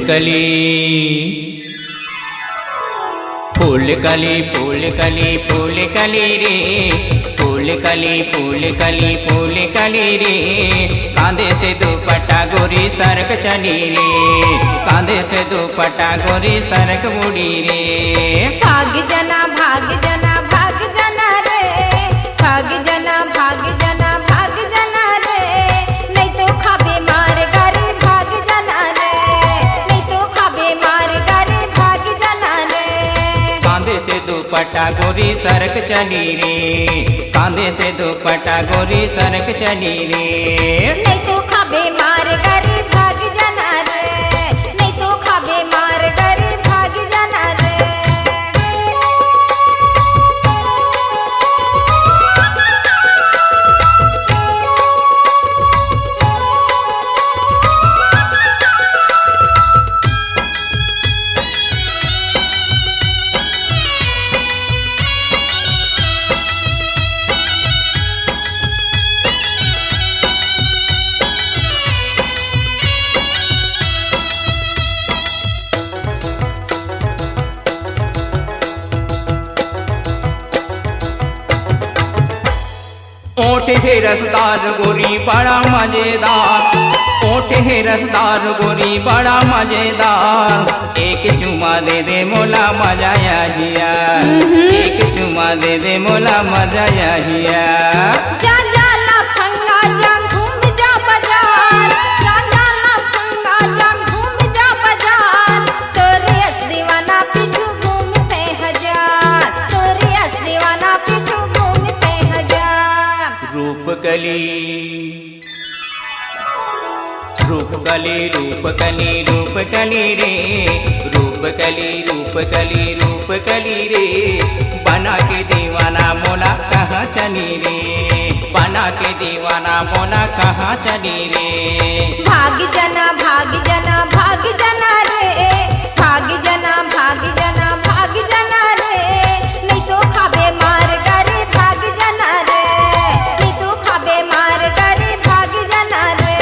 कली फूल कली फूल कली फूल कली रे फूल कली फूल कली फूल कली रे कांधे से दुपट्टा गोरी सरक चली रे कांधे से दुपट्टा गोरी सरक मुड़ी रे भाग जना भाग जना भाग जना रे भाग जना भाग जना भाग जना रे नहीं तो खाबे मार गारे भाग जना रे नहीं तो खाबे मार गारे भाग जना रे कांधे से दुपट्टा गोरी सरक चली रे कांधे से दुपट्टा गोरी सरक चली रे नहीं तो खाबे मार गारे भाग जना रे नहीं तो खाबे मार गारे भाग जना रे ओठ है रसदार गोरी बड़ा मजेदार ओठ है रसदार गोरी बड़ा मजेदार एक चुमा दे दे मोला मजा आहिया एक चुमा दे दे मोला मजा आहिया जा जा लफंगा जा घूम जा बाजार जा जा लफंगा जा घूम जा बाजार तोरे अस दीवाना पीछू घूमते हजार तोरे अस दीवाना पीछू घूमते हजार रूपकली रूपकली रूपकली रूपकली रे रूपकली रूपकली रूपकली रे बना के दीवाना मोला कहाँ चली रे बना के दीवाना मोला कहाँ चली रे भाग जना भाग जना भाग जना रे भाग जना भाग जना भाग जना रे नहीं तो खाबे मार गारे भाग जना रे नहीं तो खाबे मार गारे भाग जना रे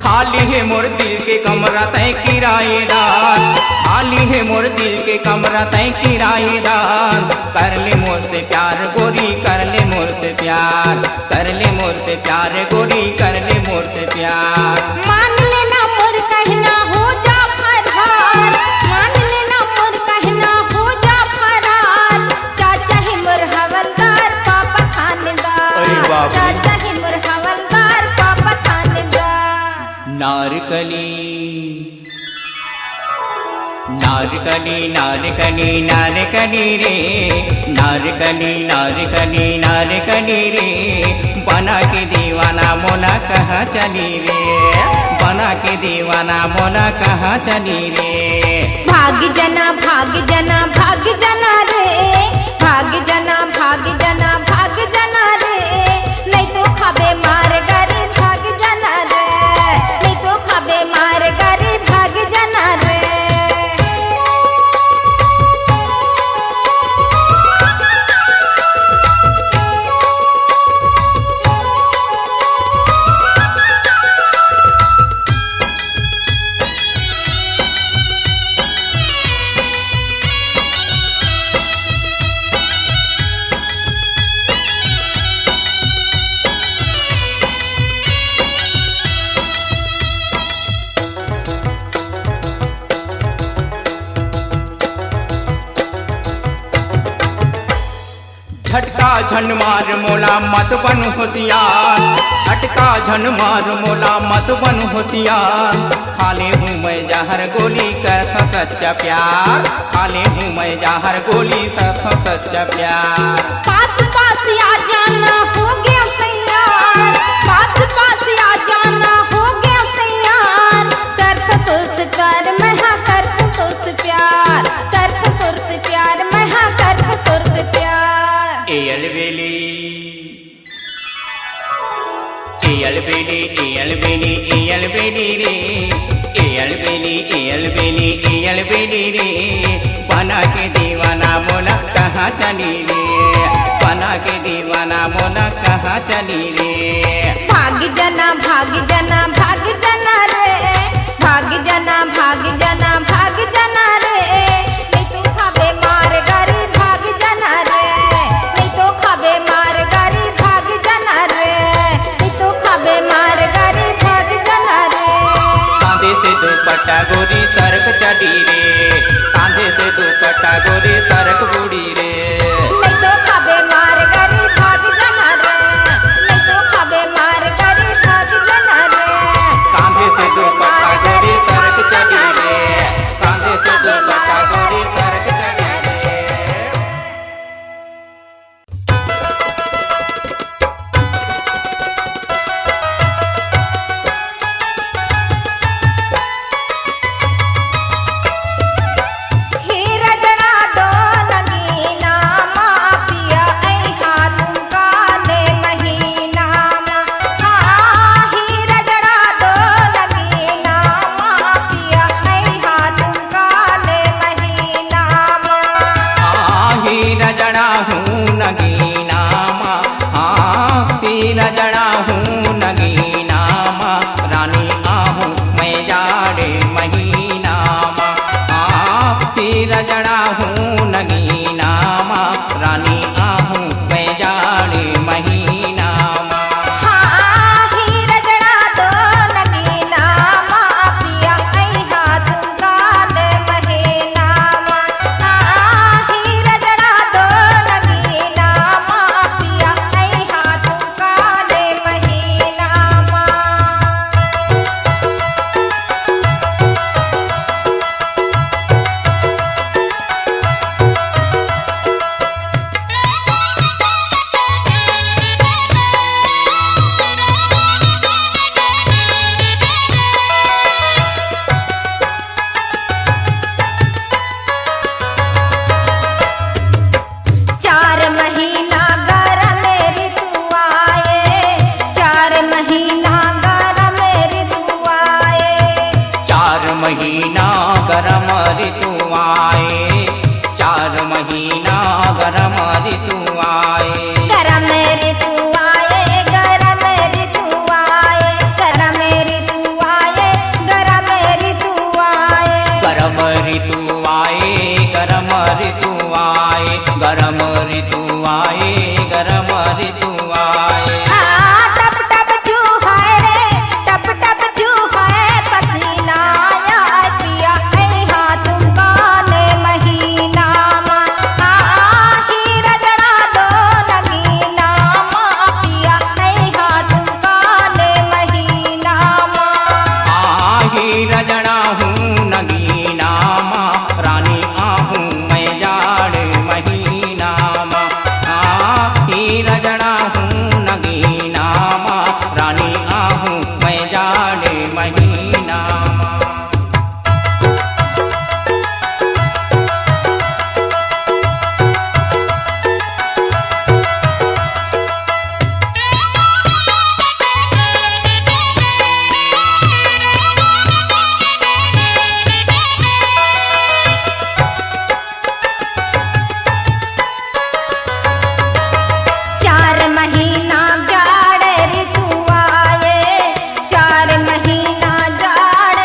खाली है मोर दिल के कमरा तय किराएदार खाली है मोर दिल के कमरा तय किराएदार कर ले मोर से प्यार गोरी कर ले मोर से प्यार कर ले मोर से प्यार गोरी कर ले मोर से प्यार मान लेना मोर कहना हो जा फरार मान लेना मोर कहना हो जा फरार चाचा ही मोर हवलदार पापा थानेदार अरे बाप रे। चाचा ही मोर हवलदार पापा थानेदार नारकली नारकली नारकली नारकली रे नारकली नारकली नारकली रे बना के दीवाना मोला कहाँ चली रे बना के दीवाना मोला कहाँ चली रे भाग जना भाग जना भाग जना रे भाग जना भाग जना भाग जना रे नहीं तो खाबे मार गारे भाग जना रे नहीं तो खाबे मार गारे भाग जना रे झटका झन मार मोला मत बन होशियार झटका झन मार मोला मत बन होशियार खाले हूँ मैं जहर गोली कर सच्चा प्यार खाले हूँ मैं जहर गोली कर सच्चा प्यार पास पास आ जाना हो गया तैयार पास एलबेली एलबेली एलबेली रे एलबेली एलबेली एलबेली रे बना के दीवाना मोला कहाँ चली रे बना के दीवाना मोला कहाँ चली रे भाग जना भाग जना भाग जना रे भाग जना भाग जना भाग जना रे नहीं तो खाबे मार गारी भाग जना रे नहीं तो खाबे मार गारी भाग जना रे नहीं तो खाबे मार गारी भाग जना रे कांधे से दुपट्टा गोरी सरक चढ़ी रे कांधे से दुपट्टा गोरी सरक बूढ़ी रे नहीं तो खाबे मार गारी भाग जना रे नहीं तो खाबे मार गारी भाग जना रे कांधे से दुपट्टा गोरी सरक चढ़ी रे कांधे से दुपट्टा गोरी सरक चढ़ी रे हीरा जड़ा दो नगीना माँ पिया ऐ हाथ काले महीना हाँ हीरा जड़ा दो नगीना माँ पिया ऐ हाथ काले महीना हीरा जड़ा हूँ नगीना माँ हाँ हीरा जड़ा हूँ नगीना माँ रानी आहूँ मैं जाड़े महीना माँ हाँ हीरा जड़ा हूँ नगीना माँ रानी आहूँ मैं जाड़े महीना माँ हाँ हीरा जड़ा दो नगीना माँ पिया ऐ हाथ काले महीना हाँ हीरा जड़ा दो नगीना माँ पिया ऐ हाथ काले महीना चार महीना गरम ऋतु आए 4 महीना गरम ऋतु आए 4 महीना गरम ऋतु आए 4 महीना गरम ऋतु आए गरम ऋतु आए गरम ऋतु आए गरम ऋतु आए गरम ऋतु आए गरम ऋतु आए गरम ऋतु आए गरम ऋतु आए गरम ऋतु आए टप टप चूहा रे टप टप चूहा पसीना आया पिया ऐ हाथ काले महीना हीरा जड़ा दो नगीना माँ पिया ऐ हाथ काले महीना हीरा जड़ा हूँ नगीना माँ रानी आहूँ मैं जाड़ महीना माँ हीरा जड़ा हूँ नगीना माँ रानी आहूँ मैं जाड़ महीना माँ चार महीना जाड़ ऋतु आए 4 महीना जाड़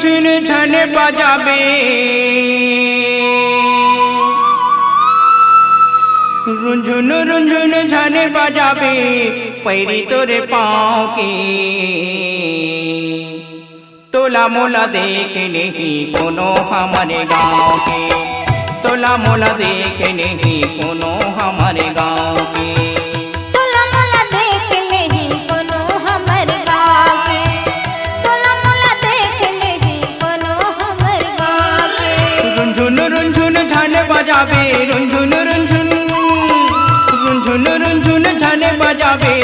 रुंझुन झन बजाबे रुंझुन रुंझुन झन बजाबे पैरी तोरे पाँव के तोला मोला देख नहीं कोनो हमारे गाँव के तोला मोला देख नहीं कोनो हमारे गाँव के तोला मोला देख नहीं कोनो हमर गाँव के तोला मोला देख नहीं कोनो हमर गाँव के रुंझुन रुंझुन झन बजाबे रुंझुन रुंझुन रुंझुन रुंझुन झन बजाबे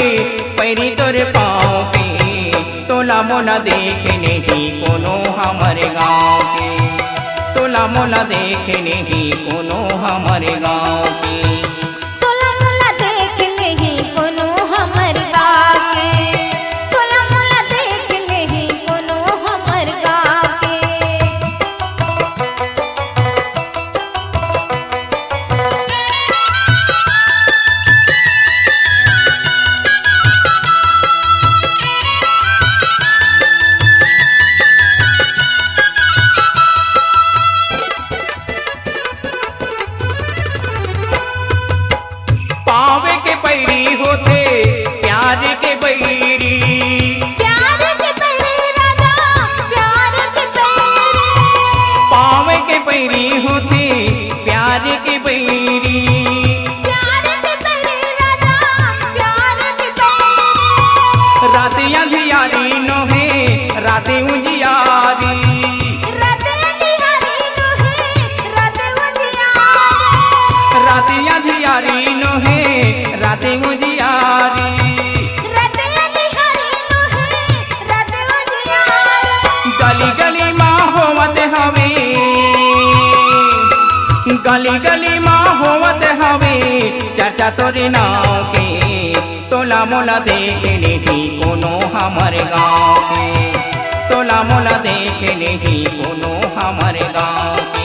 पैरी तोरे पाँव पे तोला मोला देख नहीं कोनो हमारे गाँव के तोला मोला देख नहीं कोनो हमारे गाँव के तोला मोला देख नहीं कोनो हमर गाँव के तोला मोला देख नहीं कोनो हमर गाँव के पावे के पैरी होते प्यार के बैरी प्यार के पैरी राजा प्यार के पैरी पावे के पैरी होते प्यार के बैरी प्यार के पैरी राजा प्यार के पैरी रात अंधियारी नोहे रात उजियारी राते दिहारी नोहे राते उजियारी रात अंधियारी नोहे रात उजियारी राते दिहारी नोहे राते उजियारी गली गली माँ होवत हवे गली गली माँ होवत हवे चर्चा तोरे नाव के तोला मोला देख नहीं कोनो हमारे गाँव के तोला मोला देख नहीं कोनो हमारे गाँव के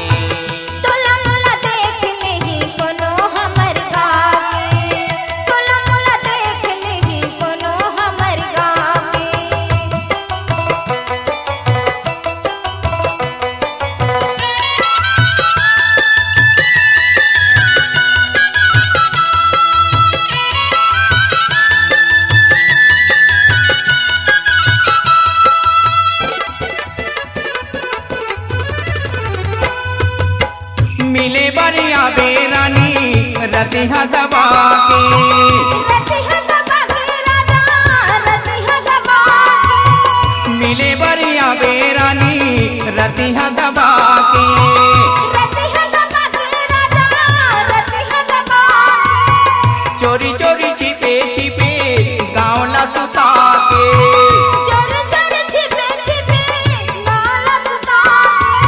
तोला मोला देख नहीं कोनो हमर गाँव के तोला मोला देख नहीं कोनो हमर गाँव के मिले बरिया बेरानी रतिहा दबा के रतिहा दबा के राजा रतिहा दबा के मिले बरिया बेरानी रतिहा दबा के रतिहा दबा के राजा रतिहा दबा के चोरी चोरी छिपे छिपे गाँव ला सुता के चोरी चोरी छिपे छिपे नाला सुता के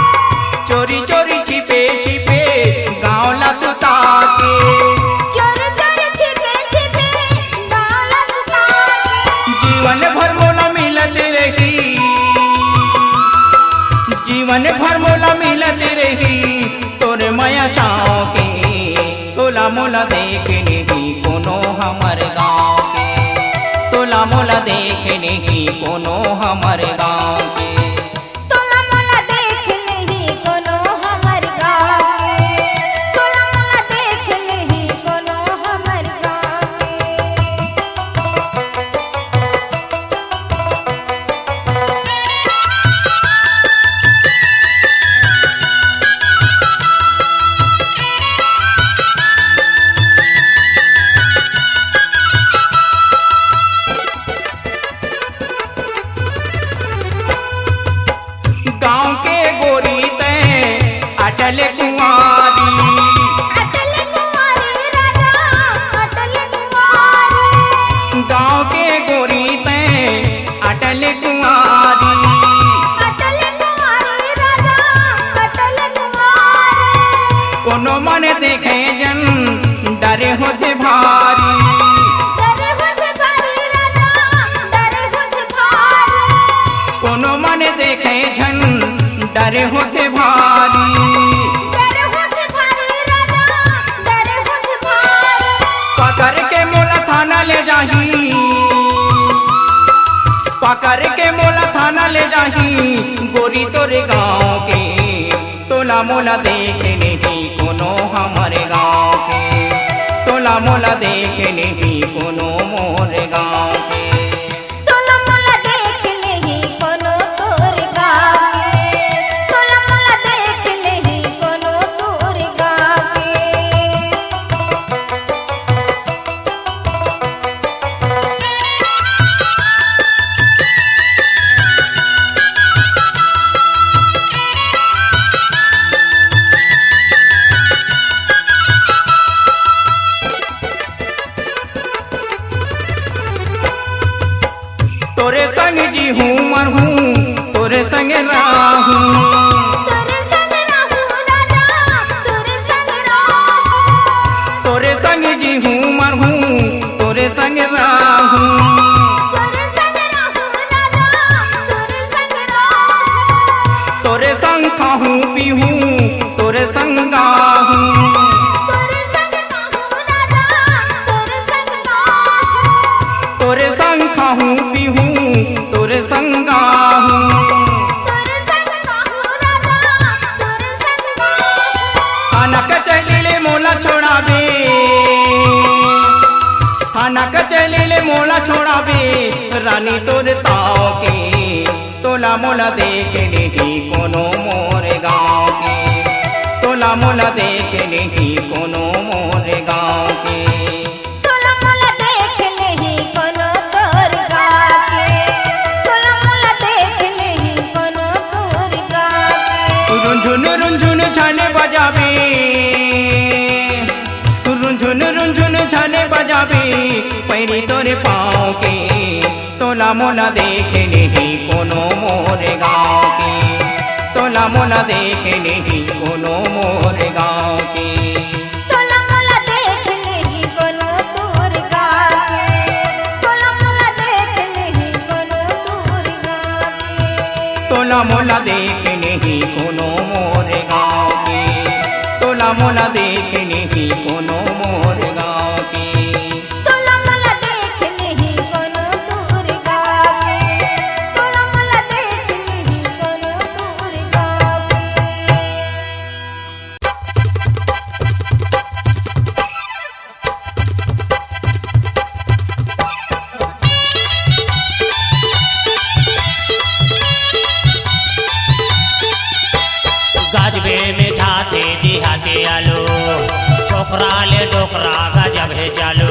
चोरी चोरी छिपे छिपे गाँव ला सुता के चोरी चोरी छिपे छिपे नाला सुता के जीवन भर मोला मिलत रही जीवन भर मोला मिलत रही तोरे माया चाँव के तोला मोला देख नहीं कोनो हमर गाँव के तोला मोला देख नहीं कोनो हमर गाँव के तोला मोला देख नहीं कोनो हमर गाँव के तोला मोला देख नहीं कोनो हमर गाँव के गाँव के गोरी तैं अटल कुंवारी अटल कुमारी राजा अटल कुमारी गाँव के गोरी तैं अटल कुंवारी अटल कुमारी राजा अटल कुमारी कोनो मन देखे जन डरे होते भारी डरे होते भारी राजा डरे होते भारी कोनो मन देखे झन डरे होते भारी डरे होते भारी राजा डरे होते भारी पकड़ के मोला थाना ले जाही पकड़ के मोला थाना ले जाही गोरी तोरे गाँव के तोला मोला देख नहीं कोनो हमारे गाँव के तोला मोला देख नहीं कोनो मोरे गाँव के तोला मोला देख लेही कोनो तोर गाँव के तोला मोला देख लेही कोनो तोर गाँव के तोरे संग जी हूँ मर हूँ तोरे संग राहूँ तोरे संग रहूं राजा तोरे संग रहूं तोरे संग जी हूँ मर हूँ तोरे संग राहूँ तोरे संग रहूं राजा तोरे संग रहूं तोरे संग खाहूँ पीहूँ तोरे संग गाहूँ तोरे संग रहूं राजा तोरे संग रहूं तोरे संग खाहूँ पीहूँ तोरे संग गाहूँ तोरे संग रहूं राजा तोरे संग रहूं थाना कचहरी ले मोला छोड़ाबे थाना कचहरी ले मोला छोड़ाबे रानी तोरे ताव के तोला मोला देख नहीं कोनो मोरे गाँव के तोला मोला देख नहीं कोनो मोरे गाँव के तोला मोला देख लेही कोनो तोर गाँव के तोला मोला देख लेही कोनो तोर गाँव के रुंझुन छाने बजाबे रुंझुन छाने बजाबे पैरी तोरे पाँव के तोला मोला देख नहीं कोनो मोरे गाँव के तोला मोला देख नहीं कोनो मोरे गाँव के तोला मोला देख लेही कोनो तोर गाँव के तोला मोला देख लेही कोनो तोर गाँव के तोला मोला देख नहीं कोनो मोरे गाँव के तोला मोला देख नहीं कोनो मोरे गाँव के तोला मोला देख लेही कोनो तोर गाँव के तोला मोला देख लेही कोनो तोर गाँव गजबे मीठा थे दिहाते आलो छोकरा ले डोकरा गजब है चालो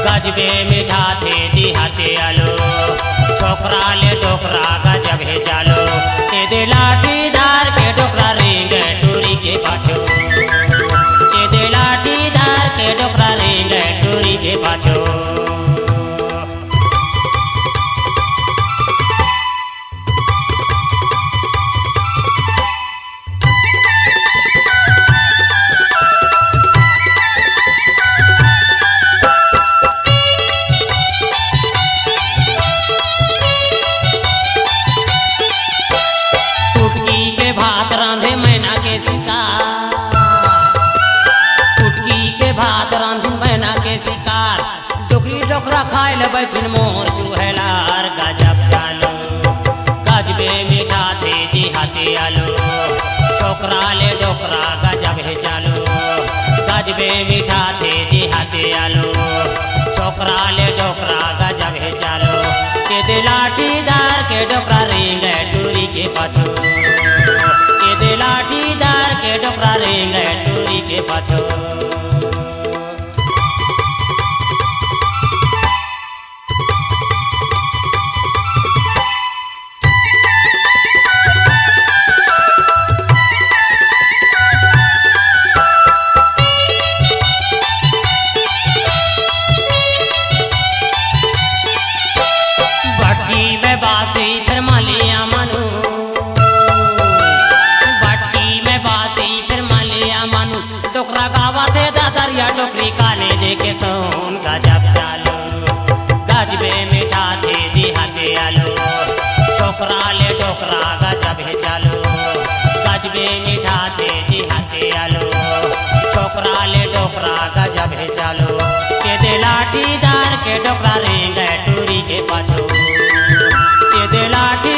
गजबे मीठा थे दिहाते आलो छोकरा ले डोकरा गजब है चालो ए दे लाठी धार के डोकरा रिंग टूरी के पाछो ए दे लाठी धार के डोकरा रिंग टूरी के पाछो टुटकी के भात रांधे मैना के शिकार टुटकी के भात रांधे मैना के शिकार डोकरी डोकरा खाए ले बैठिन मोर चूहेलार गजब चालो गजबे मीठा थे दिहाते आलो छोकरा ले डोकरा गजब है चालो गजबे मीठा थे दिहाते आलो छोकरा ले डोकरा गजब है चालो के दे लाठी दार के डोकरा रिंग टूरी के पाछो के दे लाठी दार के डोकरा रिंग टूरी के पाछो भटकी में बासी फिर मालिया मनु भटकी में बासी फिर मालिया मनु डोकरा गावा थे दादरिया डोकरी काले दे के सोन गजब चालो गजबे मीठा थे दिहाते आलो छोकरा ले डोकरा गजब है चालो गजबे मीठा थे दिहाते आलो छोकरा ले डोकरा गजब है चालो के दे लाठी दार के डोकरा रिंग टूरी के पाछो के दे लाठी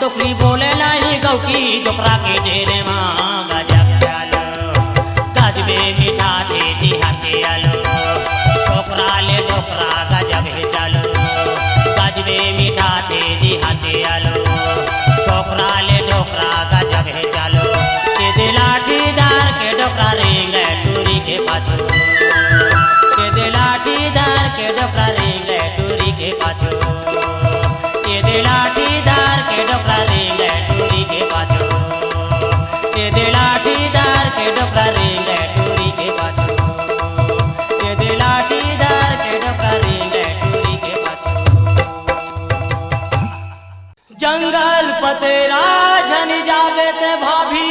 डोकरी बोले नहीं गौकी डोकरा के डेरे माँ गजब चालो गजबे मीठा दे दिहाते आलो छोकरा ले डोकरा गजब है चालो गजबे मीठा दे दिहाते आलो छोकरा ले डोकरा गजब है चालो के दे लाठीदार के डोकरा रेंगे टूरी के पाछू के दे लाठीदार के डोकरा रेंगे टूरी के पाछू के दे लाठीदार के डोकरा रेंगे टूरी के पाछू के दे लाठीदार के डोकरा रेंगे टूरी के पाछू के दे लाठीदार के डोकरा रेंगे टूरी के पाछू जंगल पतेरा झन जावे ते भाभी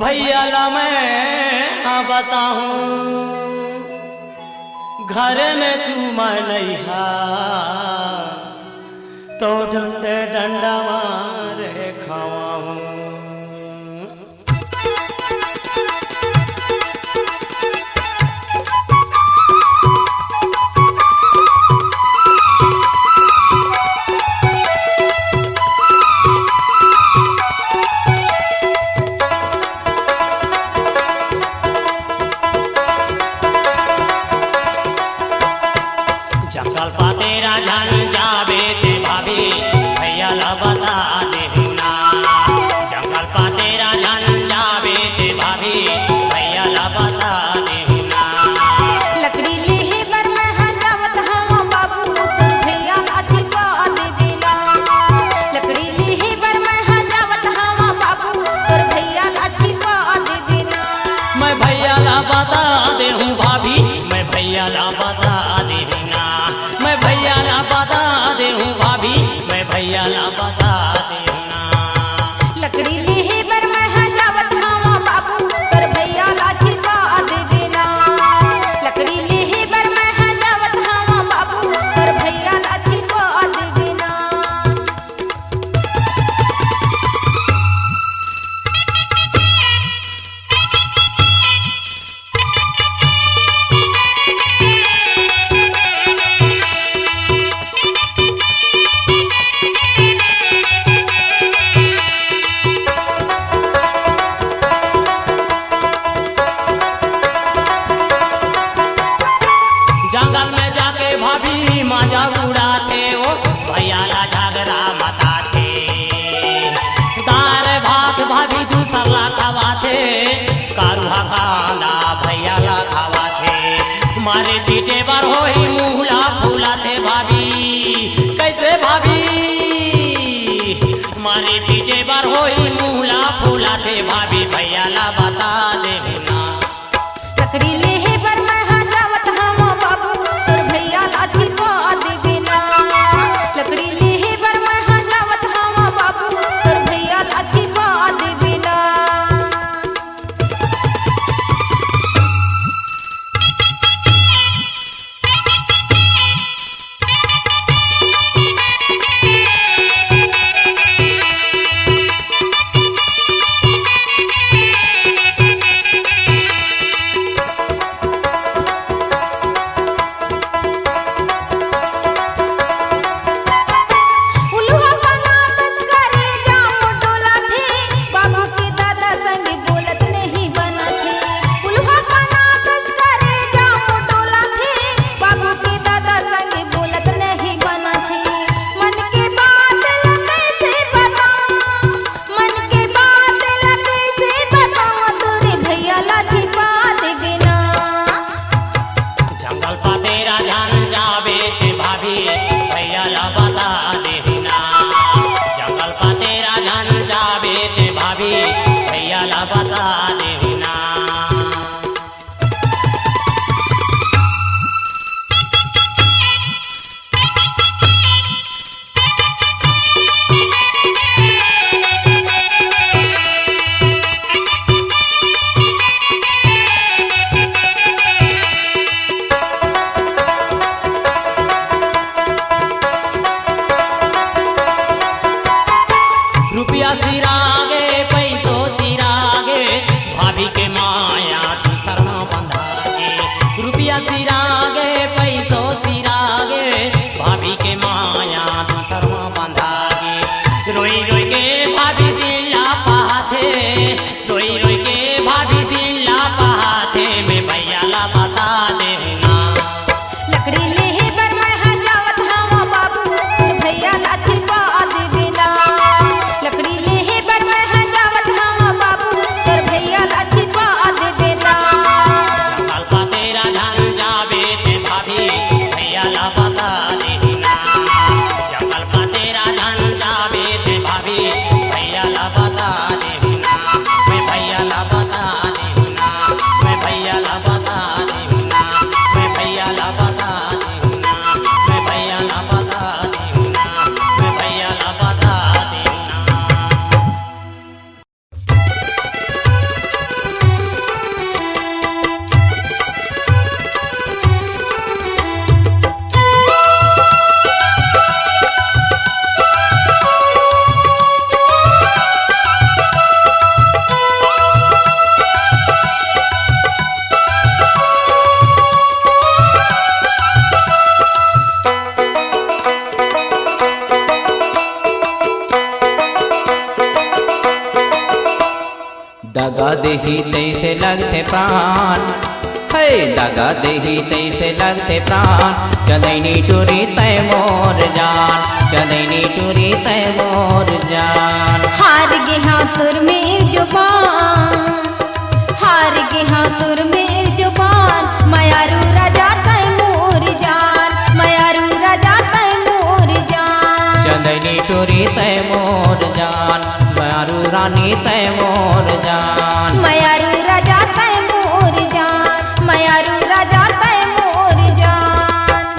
भैया ला मैं हाँ बताऊं घर में तू मैं नहीं तो डंडे डंडा मारे खावाऊं जंगल पातेरा जान जावे ते भाभी भैया ला बता दे ना जंगल पातेरा जान जावे ते भाभी भैया ला बता दे ना लकड़ी लेहे बर मैं हजावत हवा बाबू भैया लाठी पा दे बिना लकड़ी लेहे बर मैं हजावत हवा बाबू तोर भैया लाठी पा दे बिना मैं भैया ला बता दे हूँ भाभी मैं भैया ला बता दे ना मैं भैया ला बता दे हूँ भाभी मैं भैया ला बता दे ना लकड़ी लेहे बर मैं हजावत हवा बाबू तोर भैया लाठी पा दे बिना लकड़ी लेहे बर मैं हजावत हवा बाबू तोर भैया लाठी पा दे बिना जंगल में जाके भाभी मजा उड़ाते वो भैया ला झगड़ा मताते दार भात भाभी दूसर ला खावाते कारुहा खाना भैया ला खावाते मारे पीटे पर हो ही मुहला फूलाते भाभी कैसे भाभी मारे पीटे पर हो ही मुहला फूलाते भाभी भैया ला बता दे ना लकड़ी लेहे बर मैं हजावत हवा बाबू तोर भैया लाठी पा दे बिना लकड़ी लेहे बर मैं हजावत हवा बाबू तोर भैया लाठी पा दे बिना उलवा बना दस करे जामो डोला थे बाबू के दादा संग बोलत नहीं बना थे उलवा बना दस करे जामो डोला थे बाबू के दादा संग बोलत नहीं बना थे मन के बात ल कैसे बताऊं मन के बात ल कैसे बताऊं तोरे भैया लाठी पा दे बिना जंगल पातेरा जान जावे ते भाभी भैया ला बता दे ना जंगल पातेरा जान जावे ते भाभी भैया ला बता दे ना रुपया सिरागे पैसों सिरागे भाभी के माया तू शर्मा बंधागे रुपया सिरागे पैसों सिरागे भाभी के माया तू शर्मा बंधागे रोई के भाभी दिला पाथे रोई रोई के भाभी दिला पाथे मैं भैया ला बता देना लकड़ी ले बर मैं जावत हवा बाबू भैया ला छिपा देबे ना लकड़ी ले बर मैं जावत हवा बाबू तोर भैया ला छिपा देबे ना जंगल का तेरा धन जावे ते भाभी भैया ला बता देना जंगल का तेरा धन जावे ते भाभी भैया ला बता देना मैं भैया ला बता देना मैं भैया ला बता देना मैं भैया ला बता देना मैं भैया ला बता देना मैं भैया ला बता देना दगा देही तैसे लगते प्राण है दगा देही तैसे लगते प्राण चंदैनी टूरी तय मोर जान चंदैनी टूरी तय मोर जान हार गे हाँ तुर मेर जुबान हार गे हाँ तुर मेर जुबान मयारू राजा तय मोर जान मयारू राजा तय मोर जान चंदैनी टूरी तय मोर जान मारू रानी तय मोर जान मयारू राजा तय मोर जान मयारू राजा तय मोर जान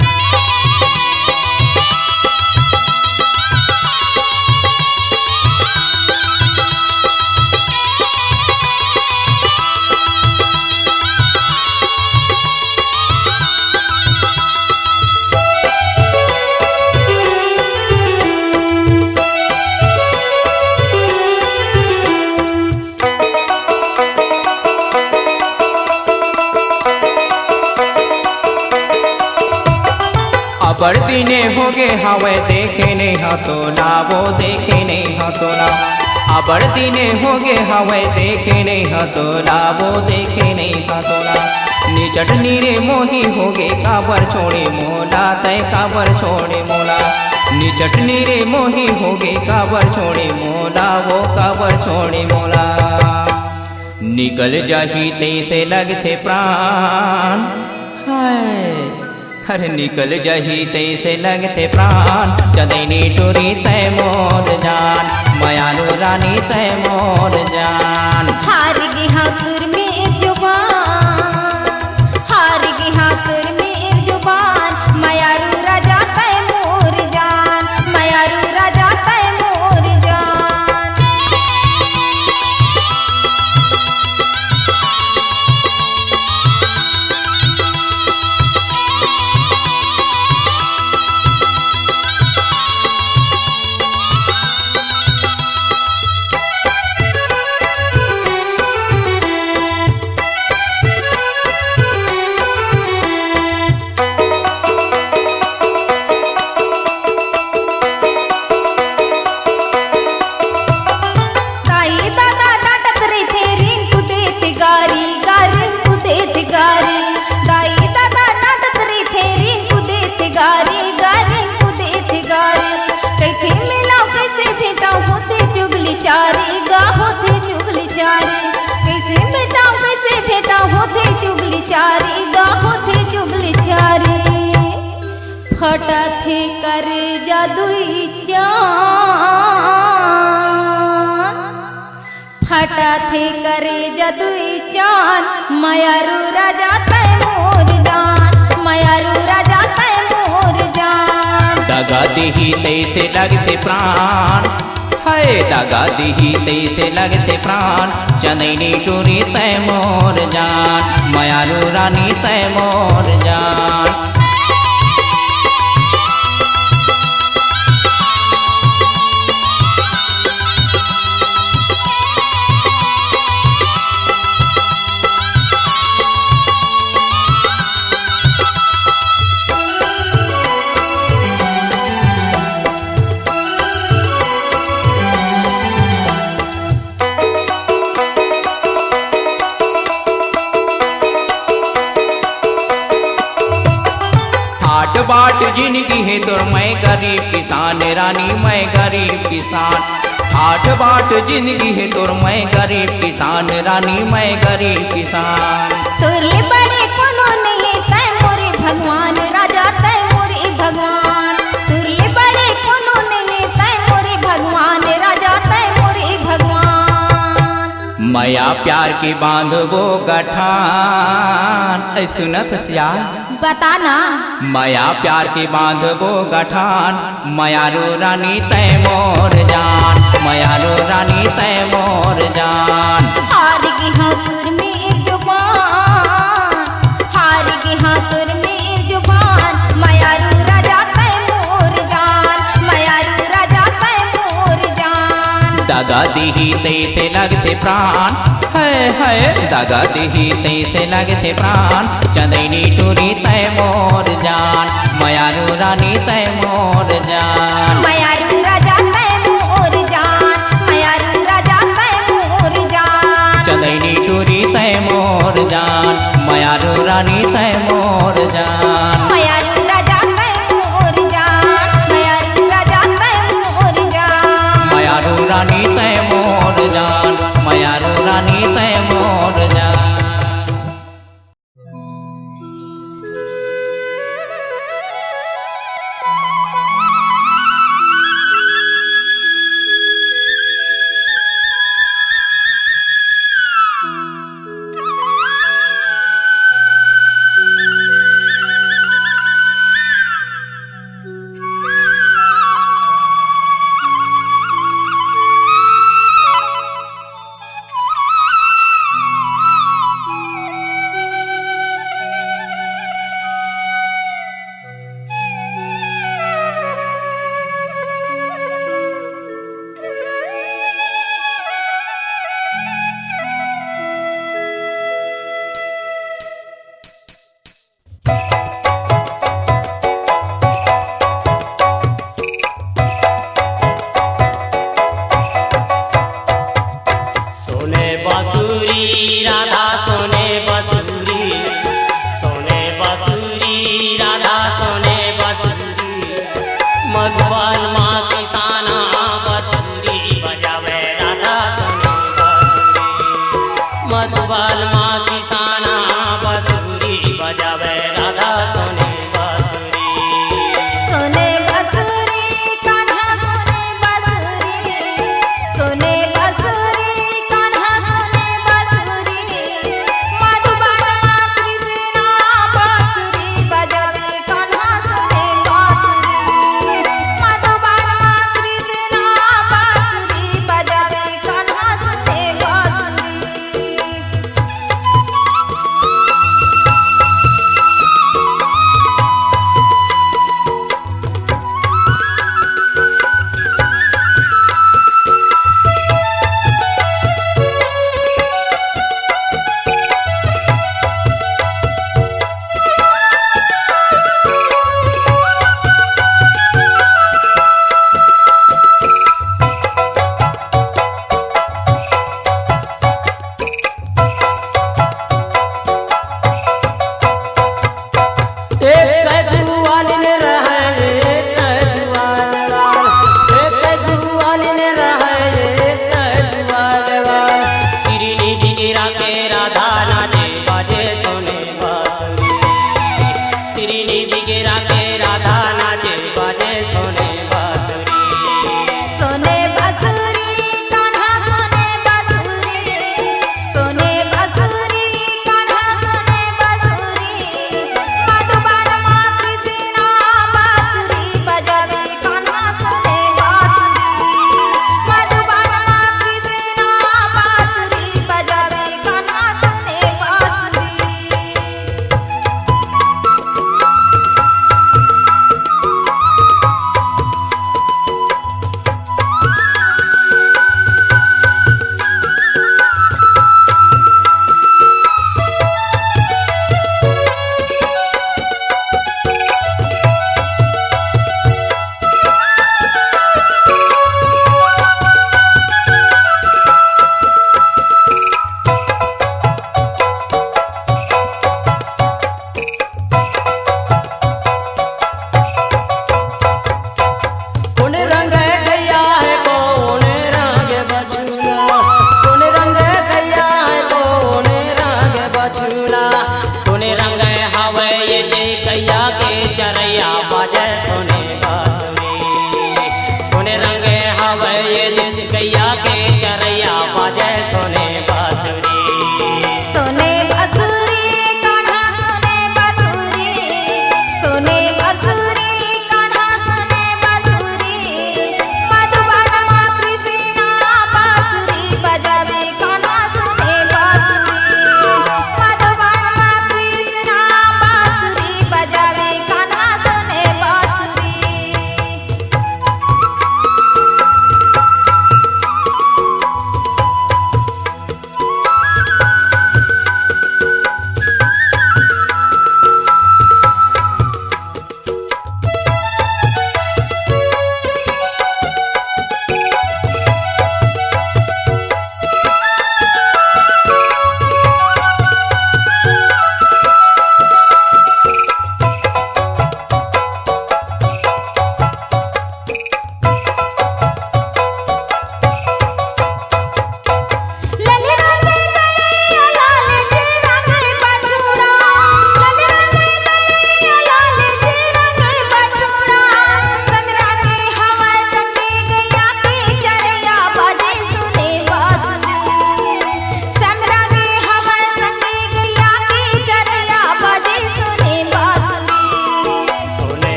अबर दिने होगे हवे देखे नहीं हतो ना वो देखे नहीं हतो ना अबर दिने होगे हवे देखे नहीं हतो ना वो देखे नहीं हतो ना निचट नीरे मोही होगे काबर छोड़े मोला तय काबर छोड़े मोला निचट नीरे मोही होगे काबर छोड़े मोला वो काबर छोड़े मोला निकल जाही तैसे लगते प्राण हाय अरे निकल जाही तैसे लगते प्राण चंदैनी टूरी तय मोर जान मयानू रानी तय मोर जान हार गे हाँ तुर मेर जुबान हार गे हाँ तुर मेर जुबान मयारू राजा तय मोर जान मयारू राजा तय मोर जान चारी गा होते चुगली चारी कैसे बेटा कैसे बेटा होते चुगली चारी गा होते चुगली चारी फटा थे करे जादुई चान फटा थे करे जादुई चान मयारू राजा तय मोर जान मयारू राजा तय मोर जान दगा देही तैसे लगते प्राण हाय दगा देही तैसे लगते प्राण चंदैनी टूरी तय मोर जान मयानू रानी तय मोर जान बाट जिंदगी है तोर मैं गरीब किसान रानी मैं गरीब किसान ठाट बाट जिंदगी है तोर मैं गरीब किसान रानी मैं गरीब किसान तुरले बड़े कोनो नहीं तय मोरे भगवान राजा तय मोरे भगवान तुरले बड़े कोनो नहीं तय मोरे भगवान राजा तय मोरे भगवान माया प्यार की बांधबो गठान ऐ सुनत सियार बताना माया प्यार की बांधबो गठान मायारो रानी तय मोर जान मायारो रानी तय मोर जान हार गे हाँ तुर में एक जुबान हार गे हाँ तुर में एक जुबान मायारू राजा तय मोर जान मायारू राजा तय मोर जान दागा दीही तैसे लगते प्राण है दागा दीही तैसे लगते प्राण चंदैनी टूरी तय मोर जान मायारू रानी तय मोर जान मायारू राजा तय मोर जान मायारू राजा तय मोर जान चंदैनी टूरी तय मोर जान मायारू रानी तय मोर जान मायारू राजा तय मोर जान मायारू राजा तय मोर जान मायारू रानी तय मोर जान मायारू रानी तय मोर जान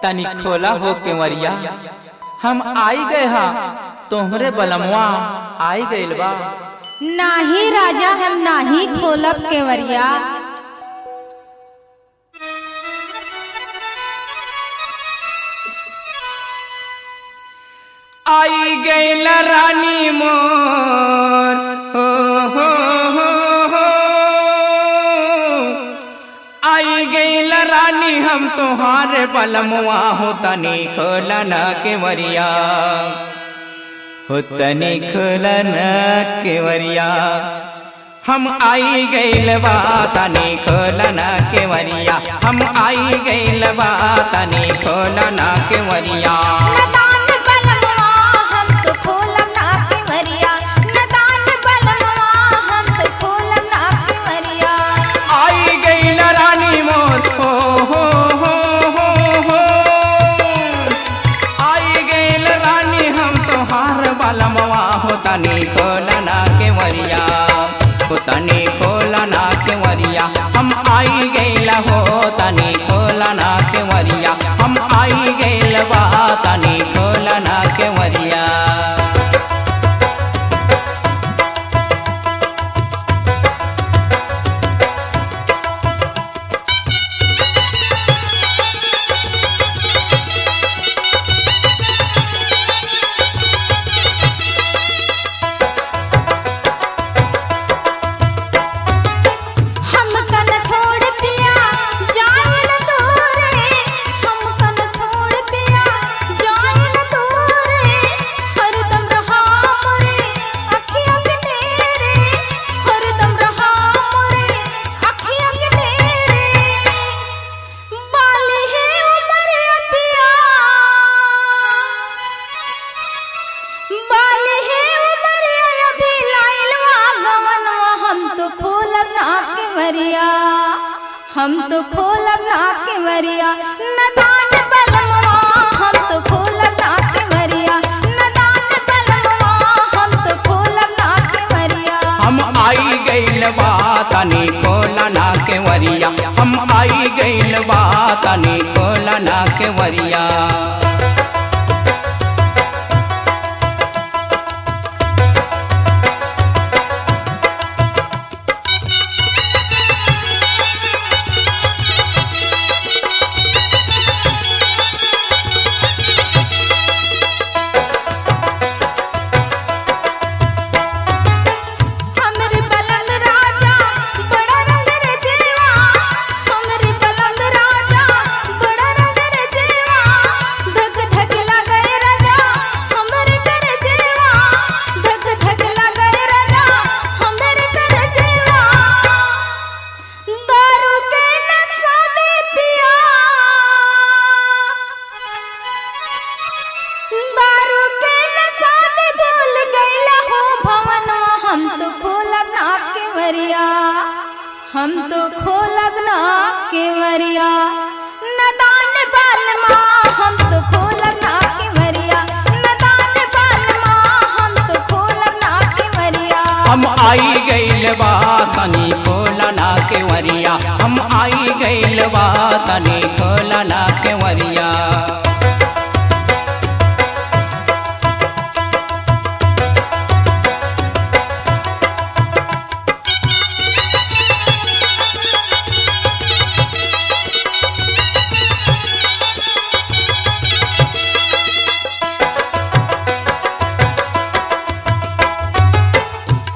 तनी खोला हो केवरिया, हम आई गए हा, तोहरे बलमवा आई गइल बा। नाही राजा, हम नाही खोलब केवरिया। आई गइल रानी मोर हो हो हो हो, आई गइल रानी हम तोहारे बलमवा हो, तनी खोला ना केवरिया हो, तनी खोला ना केवरिया। हम आई गइल बा, तनी खोला ना केवरिया, हम आई गइल बा, तनी खोला ना केवरिया। नदान बलमवा हम तो खोलब ना केवरिया, नदान बलमवा हम तो खोलब ना केवरिया। आई गइल रानी मोर हो हो हो हो हो, आई गइल रानी हम तोहार बलमवा हो, तनी खोला ना केवरिया हो, तनी खोला ना केवरिया। हम आई गइल हो, तनी खोला ना केवरिया, हम आई गइल बा, तनी खोला ना केवरिया। हम कन छोड़ पिया जाए न दूरे, हम कन छोड़ पिया जाए न दूरे, हरदम रहा मोरे अखियों के तेरे, हरदम रहा मोरे अखियों के तेरे। बाली है उमर पिया, बाली है उमर अभी लाइलवा गवनवा, हम तो खोलब ना केवरिया, हम तो खोलब ना केवरिया। नदान बलमवा हम तो खोलब ना केवरिया, नदान बलमवा हम तो खोलब ना केवरिया। हम आई गइल बा, तनी खोला ना केवरिया, हम आई गइल बा, तनी खोला ना केवरिया। हमरे बलम राजा बड़ा रंग रे देवा, हमरे बलम राजा बड़ा रंग रे देवा, धक धक लगे राजा हमरे कर देवा, धक धक लगे राजा हमरे कर देवा। दारू के नशा में पिया, दारू के नशा में भूल गइला हो भवनवा, हम तो खोलब ना केवरिया, हम तो खोलब ना केवरिया। नदान बालमा हम तो खोलब ना केवरिया, नदान बालमा हम तो खोलब ना केवरिया। हम आई गइल बा, तनी खोला ना केवरिया, हम आई गइल बा, तनी खोला ना केवरिया।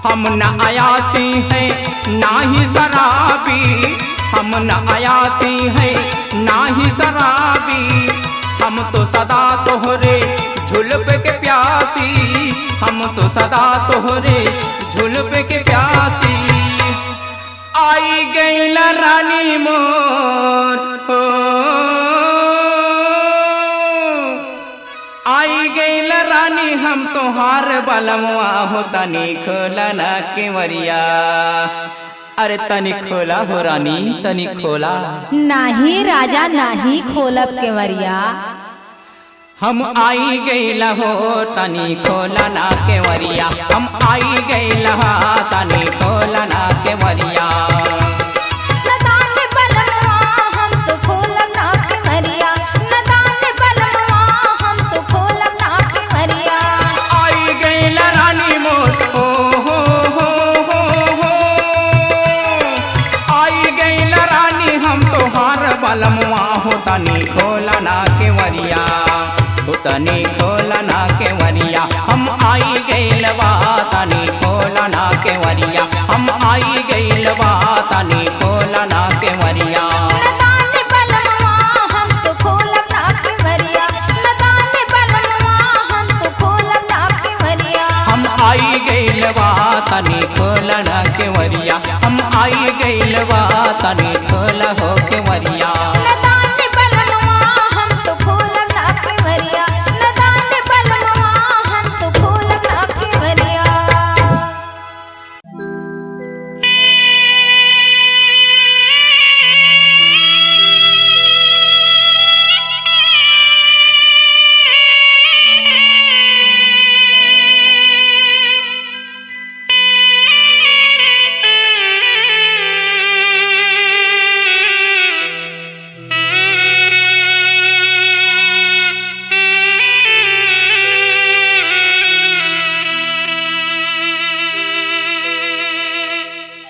हम न आयासी है ना ही शराबी, हम न आयासी है ना ही शराबी, हम तो सदा तोहरे झुलप के प्यासी, हम तो सदा तोहरे झुलप के प्यासी। आई गइल रानी मोर हो, आई गइल रानी हम तोहार बलमवा हो, तनी खोला ना केवरिया। अरे तनी खोला हो रानी, तनी खोला। नाही राजा नाही खोलब केवरिया। हम आई गइल हो, तनी खोला ना केवरिया, हम आई गइल हा, तनी खोला ना केवरिया। नदान बलमवा हम तो खोलब ना केवरिया, नदान गेटवा तनी खोला हो केवरिया। नदान बलमवा हम तो खोलब ना केवरिया, नदान बलमवा हम तो खोलब ना केवरिया।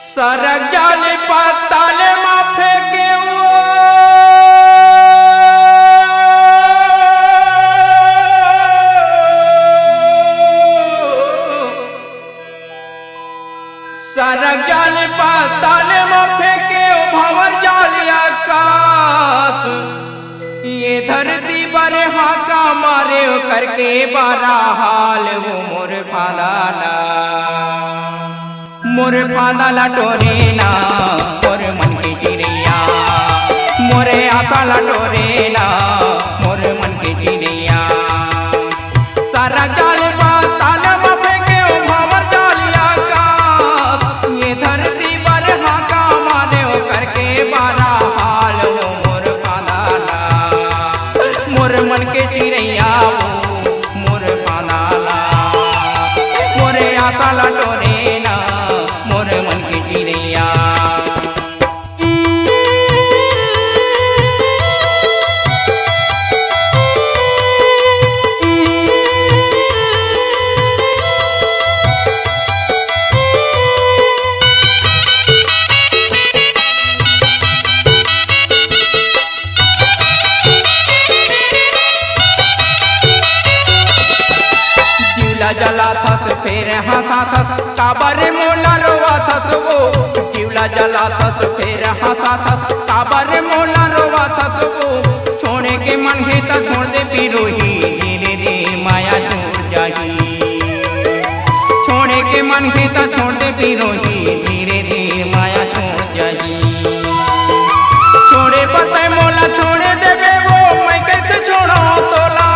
सरक जाले पाताल माफे के वो सरक जाले पाताल माफे के भंवर जाले आकाश। ये धरती पर हाका मारे करके बारा हाल वो मोर फादाला मोर फादाला टोरे ना मोर मन की चिड़िया, मोरे आशा ला टोरे ना मोर मन की चिड़िया। सारा जाल पाताल माफे के भंवर जालिया का, ये धरती पर हाका मारे करके बारा हाल वो मोर फादाला मोर मन के चिड़िया वो मोर फादाला मोरे आशा ला टोरे ना मोर मन की चिड़िया। जिवला जला थस फिर हंसा थस काबर मोला रोवा थस वो, जिवला जला थस फिर हंसा थस काबर मोला रोवा थस वो। छोड़े के मन है तो छोड़ दे पिरोही, धीरे धीरे माया छोड़ जाही। छोड़े के मन है तो छोड़ दे पिरोही, धीरे धीरे माया छोड़ जाही। छोड़े बताए मोला छोड़े देवे वो, मैं कैसे छोड़ा तोला।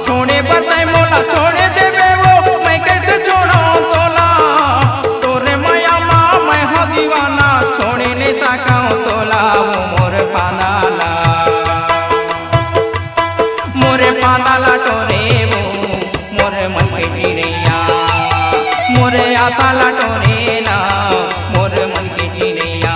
छोड़े बताए मोला छोड़े देवे वो, मैं कैसे छोड़ा तोला। तोरे माया माँ मैं हो दीवाना, छोड़े ने सका तोला वो मोर फादाला मोरे फादाला टोरे वो मोर मन की चिड़िया, मोरे आशा ला टोरे ना मोर मन की चिड़िया।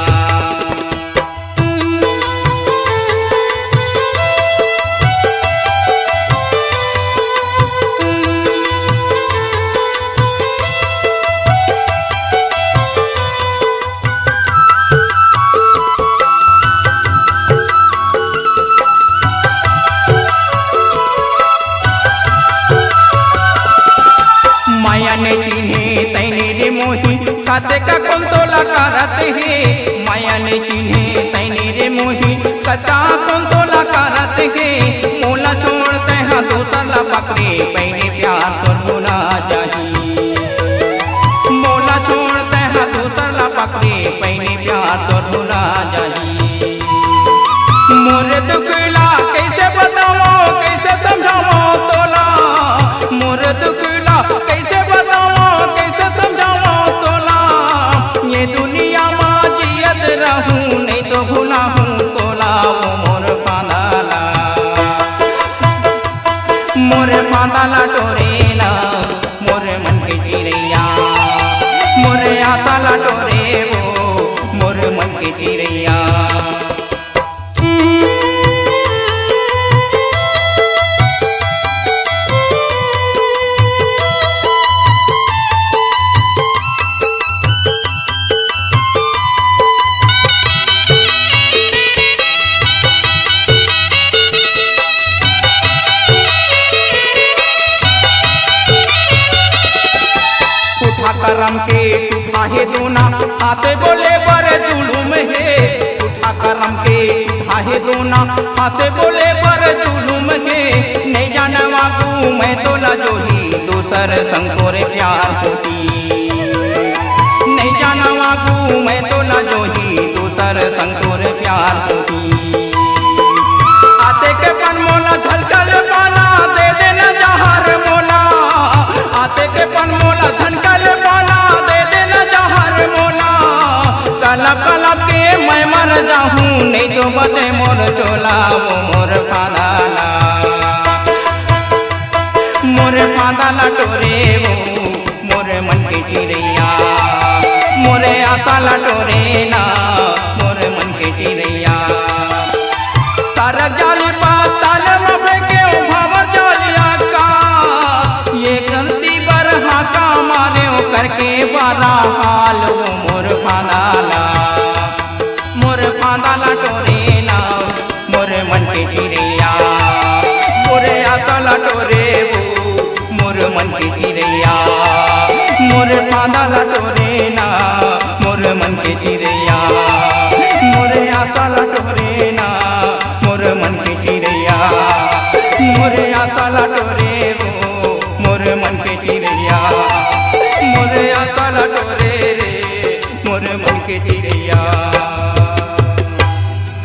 माया ने चिन्हे तैने रे मोही, खाते का कौन तोला करत है। माया ने चिन्हे तैने रे मोही, कचा कौन तोला करत है। मोला छोड़ते हैं दूसरा ला पकड़े, पहले प्यार तो भुला जाही। मोला छोड़ते हैं दूसरा ला पकड़े, पहले प्यार तो भुला जाही। मोरे दुखला कैसे बताओ कैसे समझाओ तोला, मोरे दुखला कैसे बताओ कैसे समझाओ तोला। ये दुनिया में जियत रहूं नहीं तो भुला हूँ तोला वो मोर फादाला मोर फादाला टोरे ना मोर मन की चिड़िया, मोरे आशा ला टोरे वो मोर मन की चिड़िया। करम के टूटा है दोना, हाथे बोले बड़े जुलूम है। टूटा करम के टूटा है दोना, हाथे बोले बड़े जुलूम है। नहीं जाने वाकू मैं तो लजोही, दूसर संग तोरे प्यार होती। नहीं जाना वाकू मैं तो लजोही, लटोरे वो मोरे मन के चिड़ैया मोरे आशा लटोरे ना मोरे मन के चिड़ैया सारा जाली पाताल मबे के भवर जालिया का ये करती बरहा का मारे ओ करके बारा हाल वो मोर फांदाला लटोरे ना मोरे मन के चिड़ैया मोरे आशा लटोरे वो मोरे मन के चिड़ैया मोरे फांदा लटोरे ना मोरे मन के चिड़ैया मोरे आशा लटोरे ना मोरे मन के चिड़ैया मोरे आशा लटोरे वो मोरे मन के चिड़ैया मोरे आशा लटोरे रे मोरे मन के चिड़ैया।